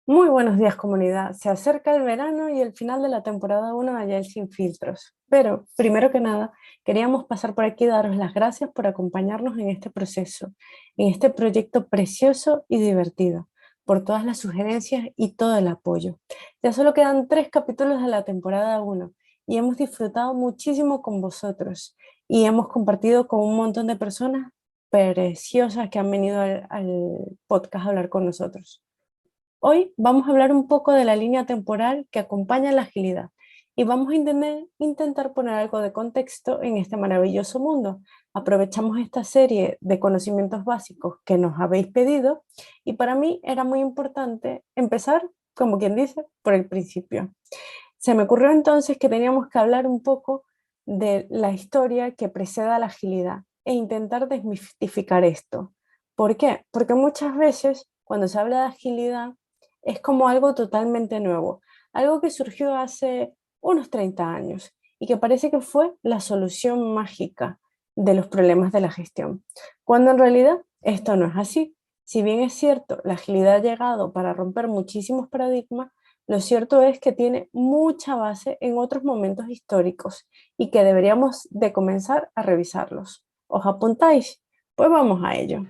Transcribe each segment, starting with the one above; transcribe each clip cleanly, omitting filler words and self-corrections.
Muy buenos días, comunidad. Se acerca el verano y el final de la temporada 1 de Agile Sin Filtros. Pero, primero que nada, queríamos pasar por aquí y daros las gracias por acompañarnos en este proceso, en este proyecto precioso y divertido, por todas las sugerencias y todo el apoyo. Ya solo quedan 3 capítulos de la temporada 1 y hemos disfrutado muchísimo con vosotros y hemos compartido con un montón de personas preciosas que han venido al podcast a hablar con nosotros. Hoy vamos a hablar un poco de la línea temporal que acompaña la agilidad y vamos a intentar poner algo de contexto en este maravilloso mundo. Aprovechamos esta serie de conocimientos básicos que nos habéis pedido y para mí era muy importante empezar, como quien dice, por el principio. Se me ocurrió entonces que teníamos que hablar un poco de la historia que precede a la agilidad e intentar desmistificar esto. ¿Por qué? Porque muchas veces cuando se habla de agilidad es como algo totalmente nuevo, algo que surgió hace unos 30 años y que parece que fue la solución mágica de los problemas de la gestión, cuando en realidad esto no es así. Si bien es cierto, la agilidad ha llegado para romper muchísimos paradigmas, lo cierto es que tiene mucha base en otros momentos históricos y que deberíamos de comenzar a revisarlos. ¿Os apuntáis? Pues vamos a ello.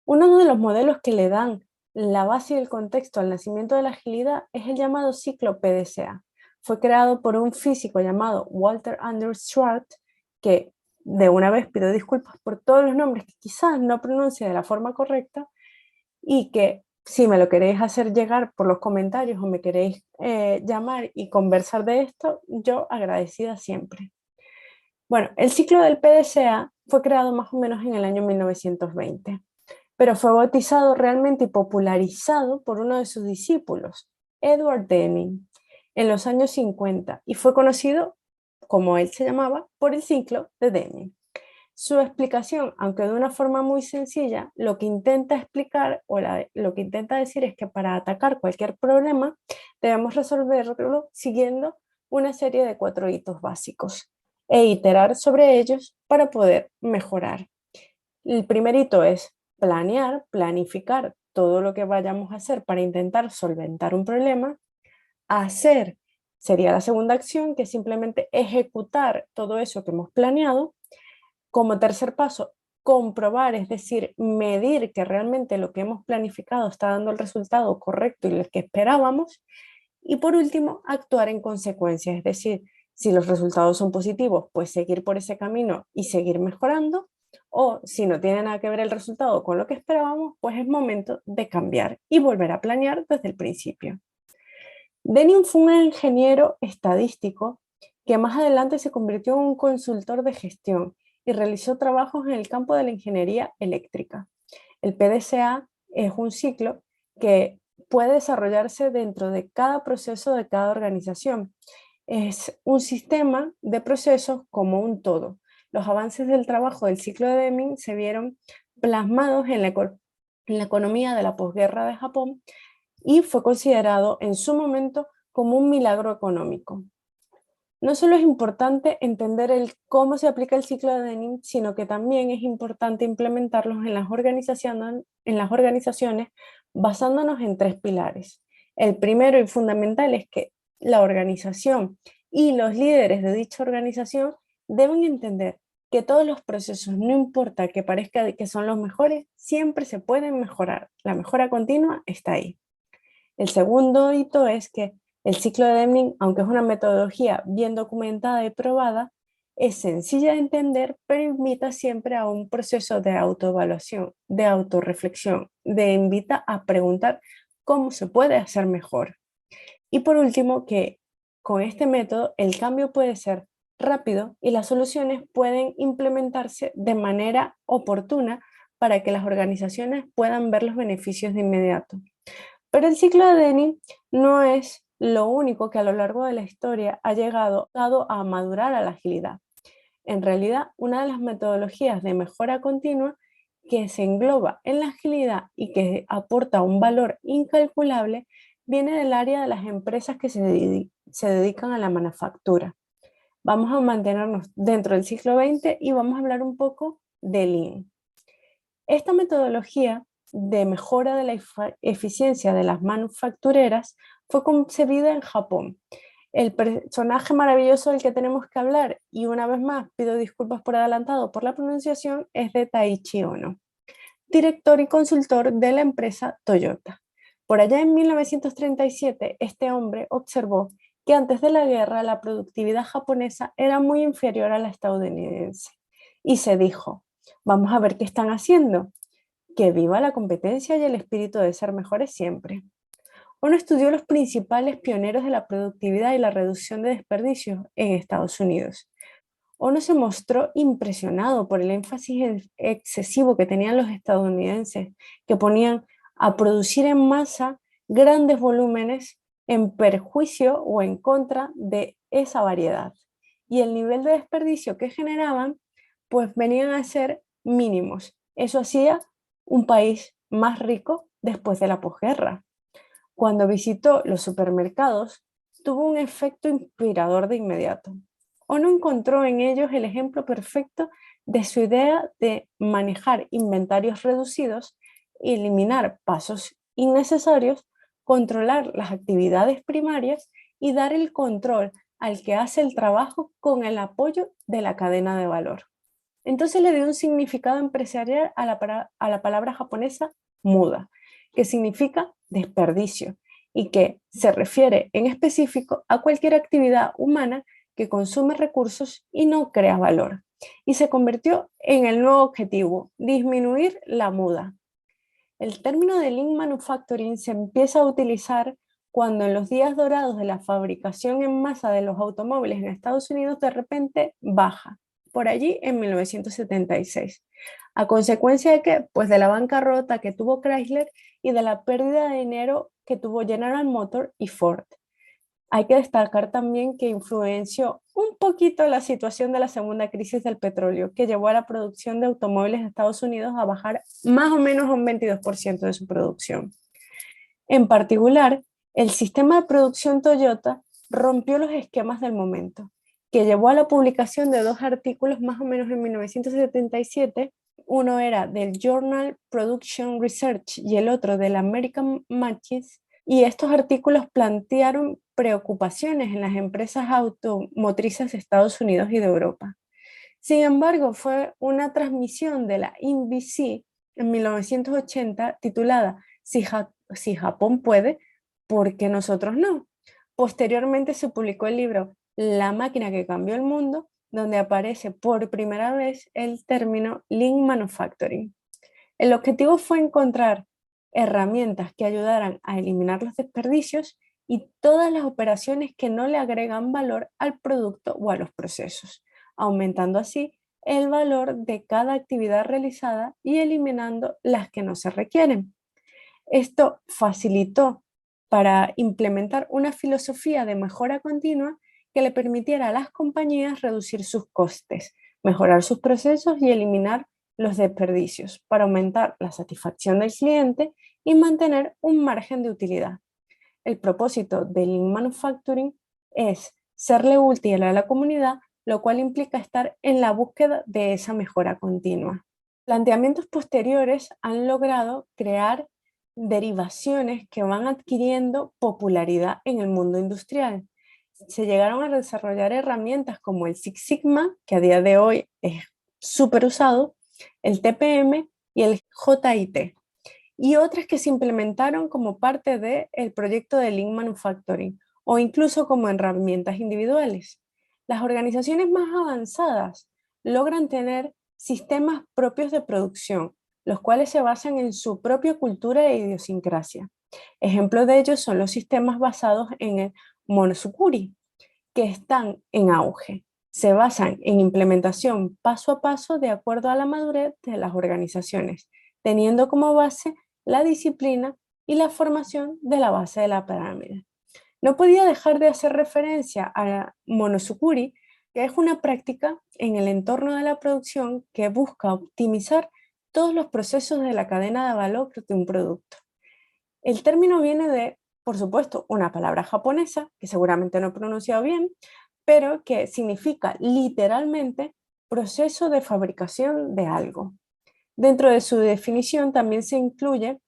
Uno de los modelos que le dan la base y el contexto al nacimiento de la agilidad es el llamado ciclo PDCA. Fue creado por un físico llamado Walter Anders Schwartz, que de una vez pido disculpas por todos los nombres que quizás no pronuncie de la forma correcta y que si me lo queréis hacer llegar por los comentarios o me queréis llamar y conversar de esto, yo agradecida siempre. Bueno, el ciclo del PDCA fue creado más o menos en el año 1920, pero fue bautizado realmente y popularizado por uno de sus discípulos, Edward Deming, en los años 50 y fue conocido, como él se llamaba, por el ciclo de Deming. Su explicación, aunque de una forma muy sencilla, lo que intenta explicar lo que intenta decir es que para atacar cualquier problema debemos resolverlo siguiendo una serie de 4 hitos básicos e iterar sobre ellos para poder mejorar. El primer hito es planear, planificar todo lo que vayamos a hacer para intentar solventar un problema. Hacer sería la segunda acción, que es simplemente ejecutar todo eso que hemos planeado. Como tercer paso, comprobar, es decir, medir que realmente lo que hemos planificado está dando el resultado correcto y el que esperábamos. Y por último, actuar en consecuencia, es decir, si los resultados son positivos, pues seguir por ese camino y seguir mejorando. O si no tiene nada que ver el resultado con lo que esperábamos, pues es momento de cambiar y volver a planear desde el principio. Denning fue un ingeniero estadístico que más adelante se convirtió en un consultor de gestión y realizó trabajos en el campo de la ingeniería eléctrica. El PDCA es un ciclo que puede desarrollarse dentro de cada proceso de cada organización. Es un sistema de procesos como un todo. Los avances del trabajo del ciclo de Deming se vieron plasmados en la economía de la posguerra de Japón y fue considerado en su momento como un milagro económico. No solo es importante entender cómo se aplica el ciclo de Denning, sino que también es importante implementarlos en las organizaciones basándonos en 3 pilares. El primero y fundamental es que la organización y los líderes de dicha organización deben entender que todos los procesos, no importa que parezca que son los mejores, siempre se pueden mejorar. La mejora continua está ahí. El segundo hito es que el ciclo de Deming, aunque es una metodología bien documentada y probada, es sencilla de entender, pero invita siempre a un proceso de autoevaluación, de autorreflexión, de invita a preguntar cómo se puede hacer mejor. Y por último, que con este método el cambio puede ser rápido y las soluciones pueden implementarse de manera oportuna para que las organizaciones puedan ver los beneficios de inmediato. Pero el ciclo de Denning no es lo único que a lo largo de la historia ha llegado a madurar a la agilidad. En realidad, una de las metodologías de mejora continua que se engloba en la agilidad y que aporta un valor incalculable viene del área de las empresas que se dedican a la manufactura. Vamos a mantenernos dentro del siglo XX y vamos a hablar un poco de Lean. Esta metodología de mejora de la eficiencia de las manufactureras fue concebida en Japón. El personaje maravilloso del que tenemos que hablar, y una vez más pido disculpas por adelantado por la pronunciación, es de Taiichi Ohno, director y consultor de la empresa Toyota. Por allá en 1937, este hombre observó que antes de la guerra la productividad japonesa era muy inferior a la estadounidense y se dijo, vamos a ver qué están haciendo, que viva la competencia y el espíritu de ser mejores siempre. Ono estudió los principales pioneros de la productividad y la reducción de desperdicios en Estados Unidos. Ono se mostró impresionado por el énfasis excesivo que tenían los estadounidenses, que ponían a producir en masa grandes volúmenes en perjuicio o en contra de esa variedad. Y el nivel de desperdicio que generaban, pues venían a ser mínimos. Eso hacía un país más rico después de la posguerra. Cuando visitó los supermercados, tuvo un efecto inspirador de inmediato. Ono encontró en ellos el ejemplo perfecto de su idea de manejar inventarios reducidos, eliminar pasos innecesarios, controlar las actividades primarias y dar el control al que hace el trabajo con el apoyo de la cadena de valor. Entonces le dio un significado empresarial a la palabra japonesa muda, que significa desperdicio y que se refiere en específico a cualquier actividad humana que consume recursos y no crea valor. Y se convirtió en el nuevo objetivo, disminuir la muda. El término de Lean Manufacturing se empieza a utilizar cuando en los días dorados de la fabricación en masa de los automóviles en Estados Unidos de repente baja, por allí en 1976. ¿A consecuencia de qué? Pues de la bancarrota que tuvo Chrysler y de la pérdida de dinero que tuvo General Motors y Ford. Hay que destacar también que influenció un poquito la situación de la segunda crisis del petróleo, que llevó a la producción de automóviles de Estados Unidos a bajar más o menos un 22% de su producción. En particular, el sistema de producción Toyota rompió los esquemas del momento, que llevó a la publicación de dos artículos más o menos en 1977. Uno era del Journal Production Research y el otro del American Matches, y estos artículos plantearon preocupaciones en las empresas automotrices de Estados Unidos y de Europa. Sin embargo, fue una transmisión de la NBC en 1980 titulada Si Japón puede, ¿por qué nosotros no? Posteriormente se publicó el libro La máquina que cambió el mundo, donde aparece por primera vez el término Lean Manufacturing. El objetivo fue encontrar herramientas que ayudaran a eliminar los desperdicios y todas las operaciones que no le agregan valor al producto o a los procesos, aumentando así el valor de cada actividad realizada y eliminando las que no se requieren. Esto facilitó para implementar una filosofía de mejora continua que le permitiera a las compañías reducir sus costes, mejorar sus procesos y eliminar los desperdicios para aumentar la satisfacción del cliente y mantener un margen de utilidad. El propósito del Lean Manufacturing es serle útil a la comunidad, lo cual implica estar en la búsqueda de esa mejora continua. Planteamientos posteriores han logrado crear derivaciones que van adquiriendo popularidad en el mundo industrial. Se llegaron a desarrollar herramientas como el Six Sigma, que a día de hoy es súper usado, el TPM y el JIT, y otras que se implementaron como parte del proyecto de Lean Manufacturing o incluso como herramientas individuales. Las organizaciones más avanzadas logran tener sistemas propios de producción, los cuales se basan en su propia cultura e idiosincrasia. Ejemplos de ellos son los sistemas basados en el Monozukuri, que están en auge. Se basan en implementación paso a paso de acuerdo a la madurez de las organizaciones, teniendo como base la disciplina y la formación de la base de la pirámide. No podía dejar de hacer referencia a Monozukuri, que es una práctica en el entorno de la producción que busca optimizar todos los procesos de la cadena de valor de un producto. El término viene de, por supuesto, una palabra japonesa, que seguramente no he pronunciado bien, pero que significa literalmente proceso de fabricación de algo. Dentro de su definición también se incluye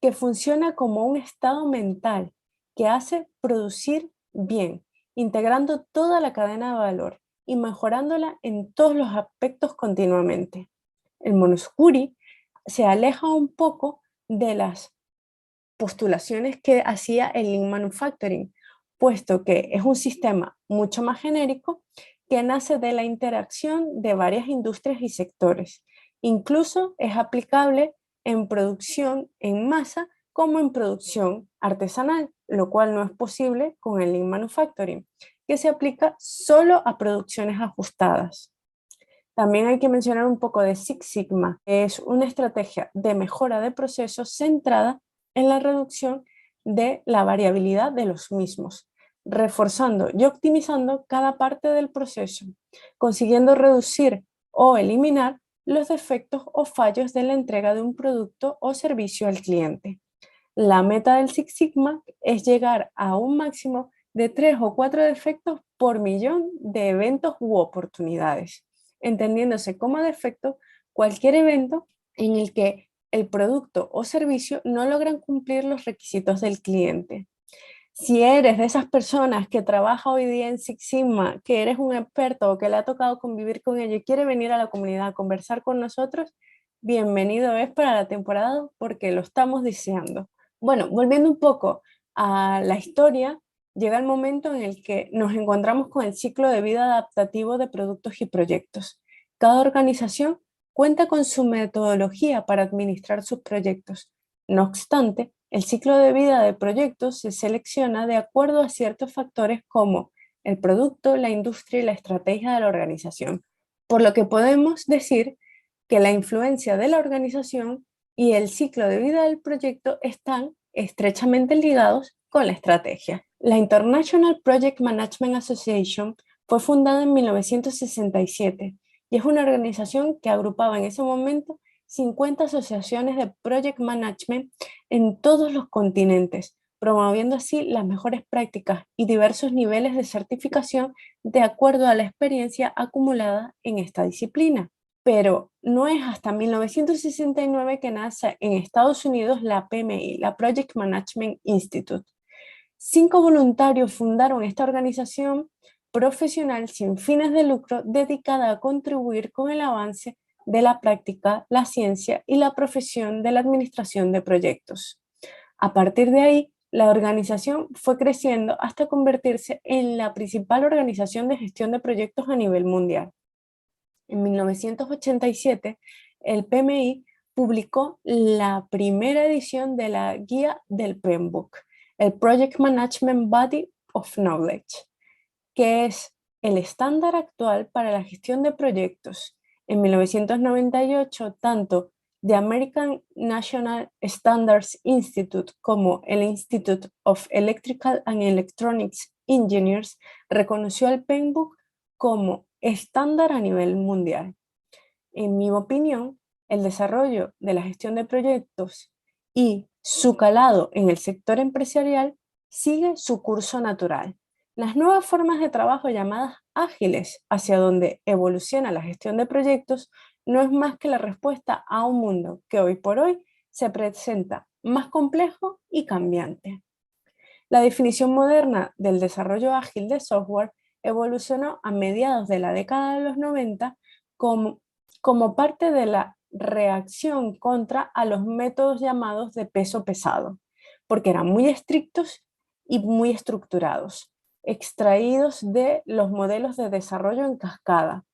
que funciona como un estado mental que hace producir bien, integrando toda la cadena de valor y mejorándola en todos los aspectos continuamente. El Monouskuri se aleja un poco de las postulaciones que hacía el Lean Manufacturing, puesto que es un sistema mucho más genérico que nace de la interacción de varias industrias y sectores. Incluso es aplicable en producción en masa como en producción artesanal, lo cual no es posible con el Lean Manufacturing, que se aplica solo a producciones ajustadas. También hay que mencionar un poco de Six Sigma, que es una estrategia de mejora de procesos centrada en la reducción de la variabilidad de los mismos, reforzando y optimizando cada parte del proceso, consiguiendo reducir o eliminar los defectos o fallos de la entrega de un producto o servicio al cliente. La meta del Six Sigma es llegar a un máximo de 3 o 4 defectos por millón de eventos u oportunidades, entendiéndose como defecto cualquier evento en el que el producto o servicio no logran cumplir los requisitos del cliente. Si eres de esas personas que trabaja hoy día en Six Sigma, que eres un experto o que le ha tocado convivir con ello y quiere venir a la comunidad a conversar con nosotros, bienvenido es para la temporada porque lo estamos deseando. Bueno, volviendo un poco a la historia, llega el momento en el que nos encontramos con el ciclo de vida adaptativo de productos y proyectos. Cada organización cuenta con su metodología para administrar sus proyectos. No obstante, el ciclo de vida de proyectos se selecciona de acuerdo a ciertos factores como el producto, la industria y la estrategia de la organización, por lo que podemos decir que la influencia de la organización y el ciclo de vida del proyecto están estrechamente ligados con la estrategia. La International Project Management Association fue fundada en 1967 y es una organización que agrupaba en ese momento 50 asociaciones de project management en todos los continentes, promoviendo así las mejores prácticas y diversos niveles de certificación de acuerdo a la experiencia acumulada en esta disciplina. Pero no es hasta 1969 que nace en Estados Unidos la PMI, la Project Management Institute. 5 voluntarios fundaron esta organización profesional sin fines de lucro dedicada a contribuir con el avance de la práctica, la ciencia y la profesión de la administración de proyectos. A partir de ahí, la organización fue creciendo hasta convertirse en la principal organización de gestión de proyectos a nivel mundial. En 1987, el PMI publicó la primera edición de la guía del PMBOK, el Project Management Body of Knowledge, que es el estándar actual para la gestión de proyectos. En 1998, tanto The American National Standards Institute como el Institute of Electrical and Electronics Engineers reconoció al PMBOK como estándar a nivel mundial. En mi opinión, el desarrollo de la gestión de proyectos y su calado en el sector empresarial sigue su curso natural. Las nuevas formas de trabajo llamadas ágiles, hacia donde evoluciona la gestión de proyectos, no es más que la respuesta a un mundo que hoy por hoy se presenta más complejo y cambiante. La definición moderna del desarrollo ágil de software evolucionó a mediados de la década de los 90 como parte de la reacción contra a los métodos llamados de peso pesado, porque eran muy estrictos y muy estructurados, extraídos de los modelos de desarrollo en cascada.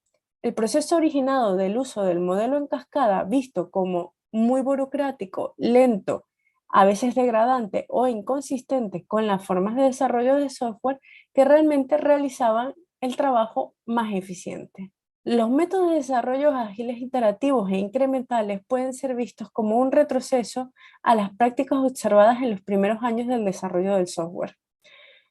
El proceso originado del uso del modelo en cascada, visto como muy burocrático, lento, a veces degradante o inconsistente con las formas de desarrollo de software que realmente realizaban el trabajo más eficiente. Los métodos de desarrollo ágiles iterativos e incrementales pueden ser vistos como un retroceso a las prácticas observadas en los primeros años del desarrollo del software.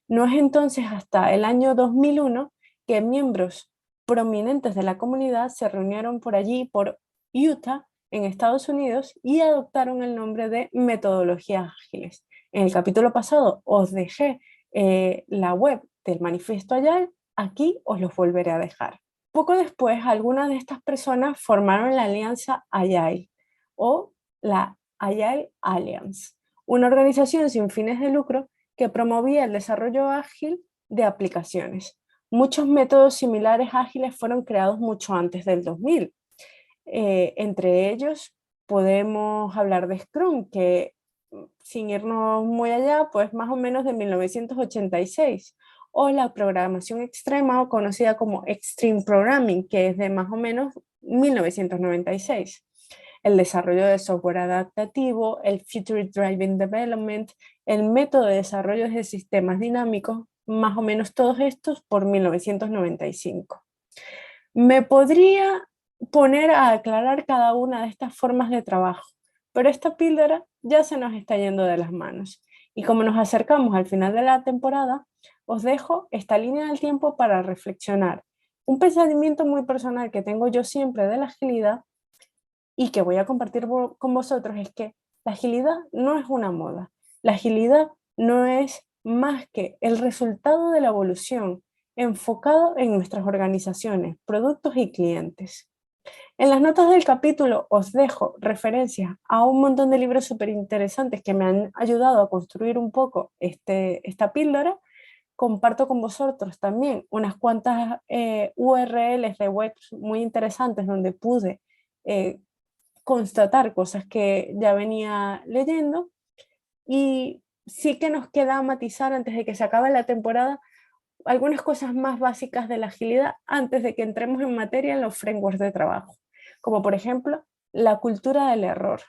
No es entonces hasta el año 2001 que miembros prominentes de la comunidad se reunieron por allí, por Utah, en Estados Unidos, y adoptaron el nombre de metodologías ágiles. En el capítulo pasado os dejé la web del Manifiesto Agile, aquí os los volveré a dejar. Poco después, algunas de estas personas formaron la alianza Agile, o la Agile Alliance, una organización sin fines de lucro que promovía el desarrollo ágil de aplicaciones. Muchos métodos similares ágiles fueron creados mucho antes del 2000. Entre ellos podemos hablar de Scrum, que sin irnos muy allá, pues más o menos de 1986, o la programación extrema o conocida como Extreme Programming, que es de más o menos 1996. El desarrollo de software adaptativo, el Future Driving Development, el método de desarrollo de sistemas dinámicos, más o menos todos estos por 1995. Me podría poner a aclarar cada una de estas formas de trabajo, pero esta píldora ya se nos está yendo de las manos. Y como nos acercamos al final de la temporada, os dejo esta línea del tiempo para reflexionar. Un pensamiento muy personal que tengo yo siempre de la agilidad y que voy a compartir con vosotros es que la agilidad no es una moda. La agilidad no es más que el resultado de la evolución enfocado en nuestras organizaciones, productos y clientes. En las notas del capítulo os dejo referencias a un montón de libros súper interesantes que me han ayudado a construir un poco esta píldora. Comparto con vosotros también unas cuantas URLs de webs muy interesantes donde pude constatar cosas que ya venía leyendo, y sí que nos queda matizar antes de que se acabe la temporada algunas cosas más básicas de la agilidad antes de que entremos en materia en los frameworks de trabajo, como por ejemplo la cultura del error,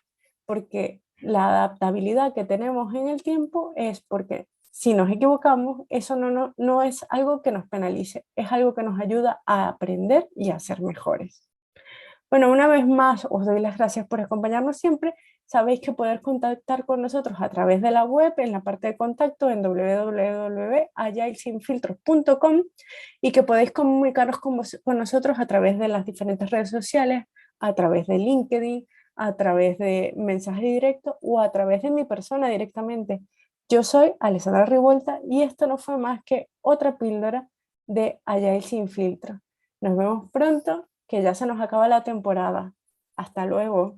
porque la adaptabilidad que tenemos en el tiempo es porque si nos equivocamos, eso no es algo que nos penalice, es algo que nos ayuda a aprender y a ser mejores. Bueno, una vez más os doy las gracias por acompañarnos siempre. Sabéis que poder contactar con nosotros a través de la web, en la parte de contacto en www.agilesinfiltros.com, y que podéis comunicaros con nosotros a través de las diferentes redes sociales, a través de LinkedIn, a través de mensaje directo o a través de mi persona directamente. Yo soy Alessandra Rivolta y esto no fue más que otra píldora de Agile Sin Filtro. Nos vemos pronto, que ya se nos acaba la temporada. Hasta luego.